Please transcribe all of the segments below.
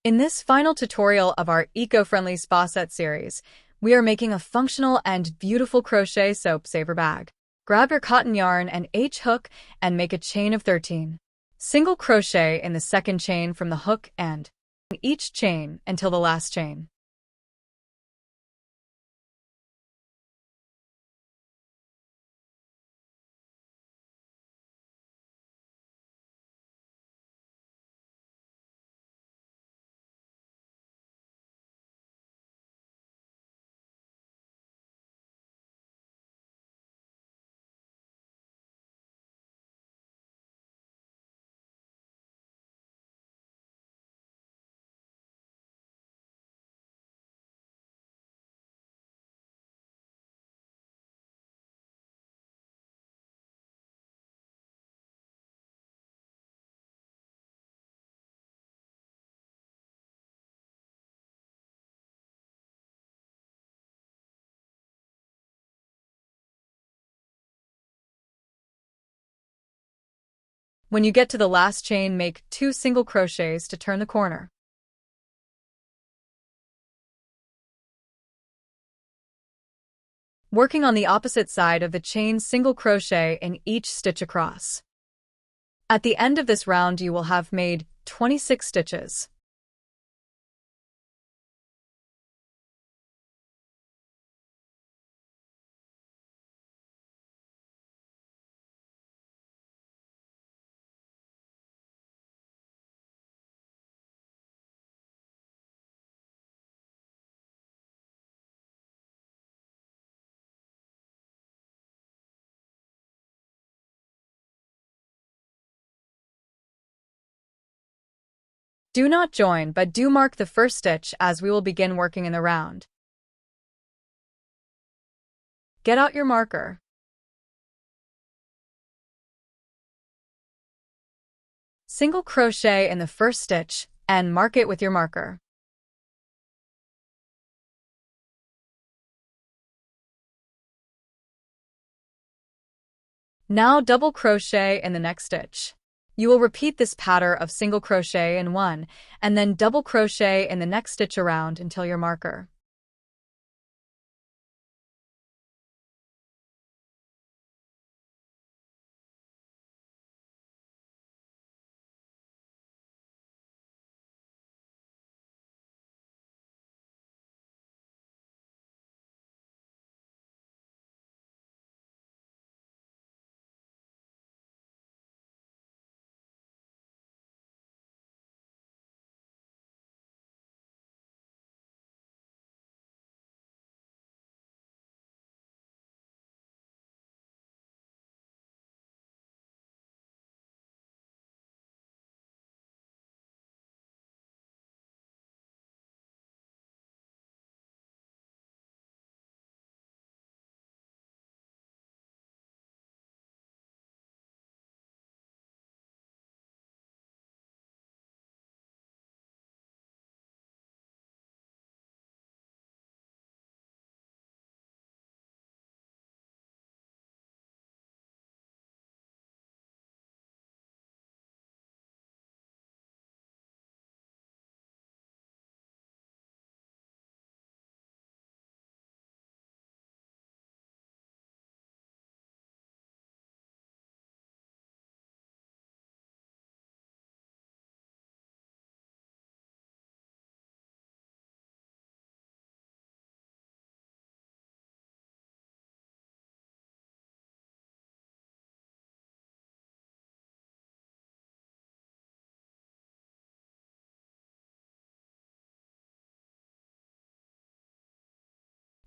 In this final tutorial of our eco-friendly spa set series, we are making a functional and beautiful crochet soap saver bag. Grab your cotton yarn and H-hook and make a chain of 13. Single crochet in the second chain from the hook and each chain until the last chain. When you get to the last chain, make 2 single crochets to turn the corner. Working on the opposite side of the chain, single crochet in each stitch across. At the end of this round, you will have made 26 stitches. Do not join, but do mark the first stitch as we will begin working in the round. Get out your marker. Single crochet in the first stitch and mark it with your marker. Now double crochet in the next stitch. You will repeat this pattern of single crochet in one, and then double crochet in the next stitch around until your marker.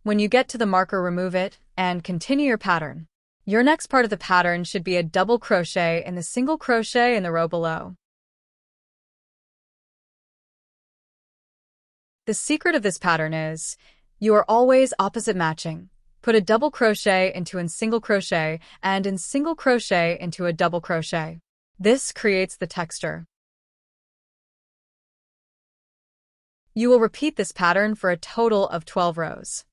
When you get to the marker, remove it and continue your pattern. Your next part of the pattern should be a double crochet in the single crochet in the row below. The secret of this pattern is you are always opposite matching. Put a double crochet into a single crochet and in single crochet into a double crochet. This creates the texture. You will repeat this pattern for a total of 12 rows.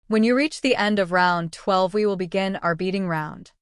When you reach the end of round 12, we will begin our beading round.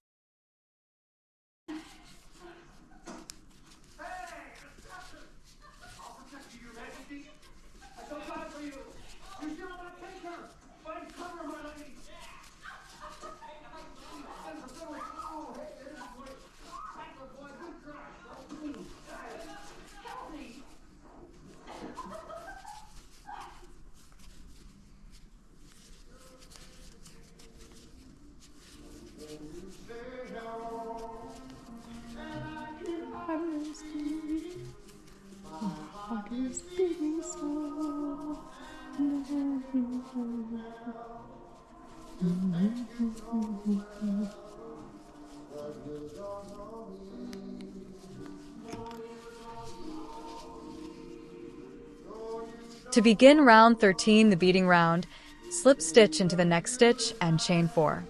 To begin round 13, the beading round, slip stitch into the next stitch and chain 4.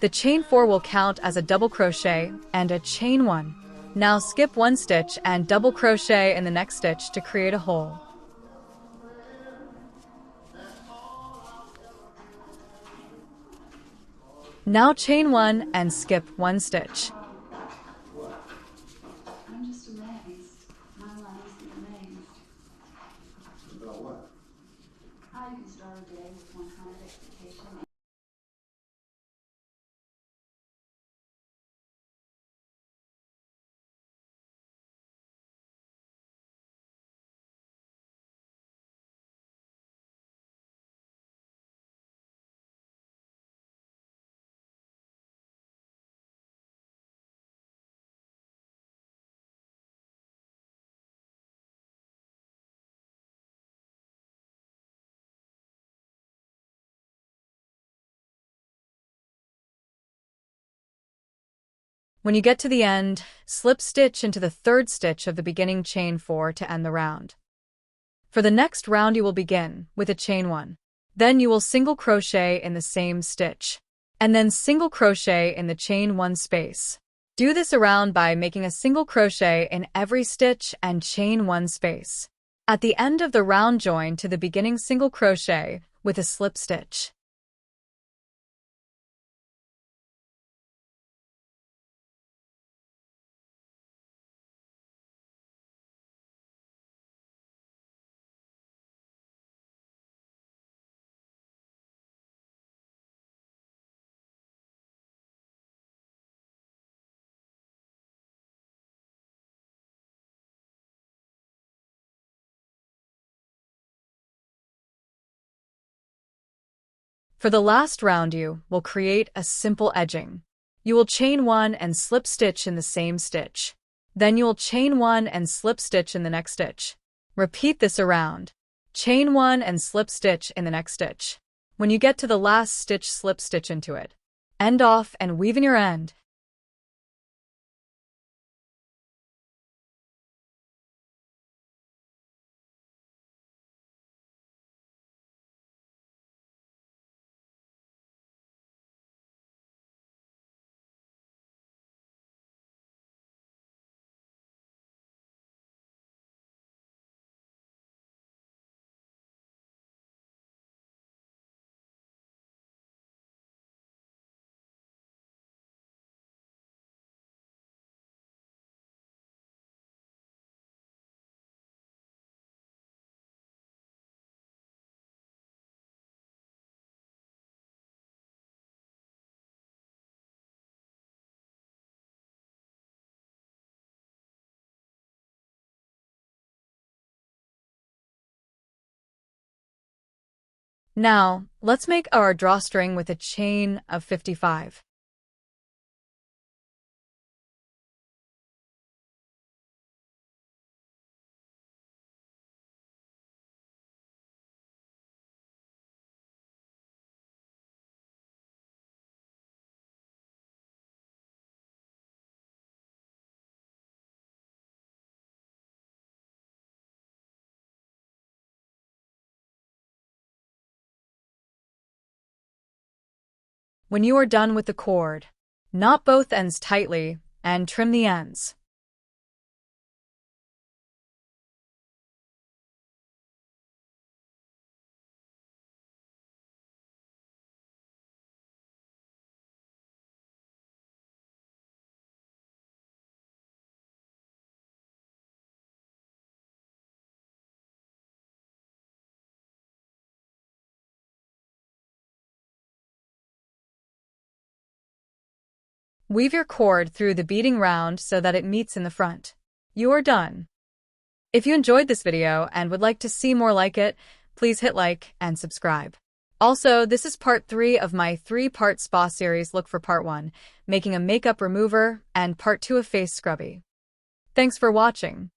The chain 4 will count as a double crochet and a chain 1. Now skip 1 stitch and double crochet in the next stitch to create a hole. Now chain 1 and skip 1 stitch. I'm just amazed. My life is amazed. About what? How you can start a day with one kind of expectation. When you get to the end, slip stitch into the 3rd stitch of the beginning chain 4 to end the round. For the next round, you will begin with a chain 1. Then you will single crochet in the same stitch, and then single crochet in the chain 1 space. Do this around by making a single crochet in every stitch and chain 1 space. At the end of the round, join to the beginning single crochet with a slip stitch. For the last round, you will create a simple edging. You will chain 1 and slip stitch in the same stitch. Then you will chain 1 and slip stitch in the next stitch. Repeat this around. Chain 1 and slip stitch in the next stitch. When you get to the last stitch, slip stitch into it. End off and weave in your end. Now, let's make our drawstring with a chain of 55. When you are done with the cord, knot both ends tightly and trim the ends. Weave your cord through the beading round so that it meets in the front. You're done. If you enjoyed this video and would like to see more like it, please hit like and subscribe. Also, this is part 3 of my 3-part spa series. Look for part 1, making a makeup remover, and part 2 of face scrubby. Thanks for watching.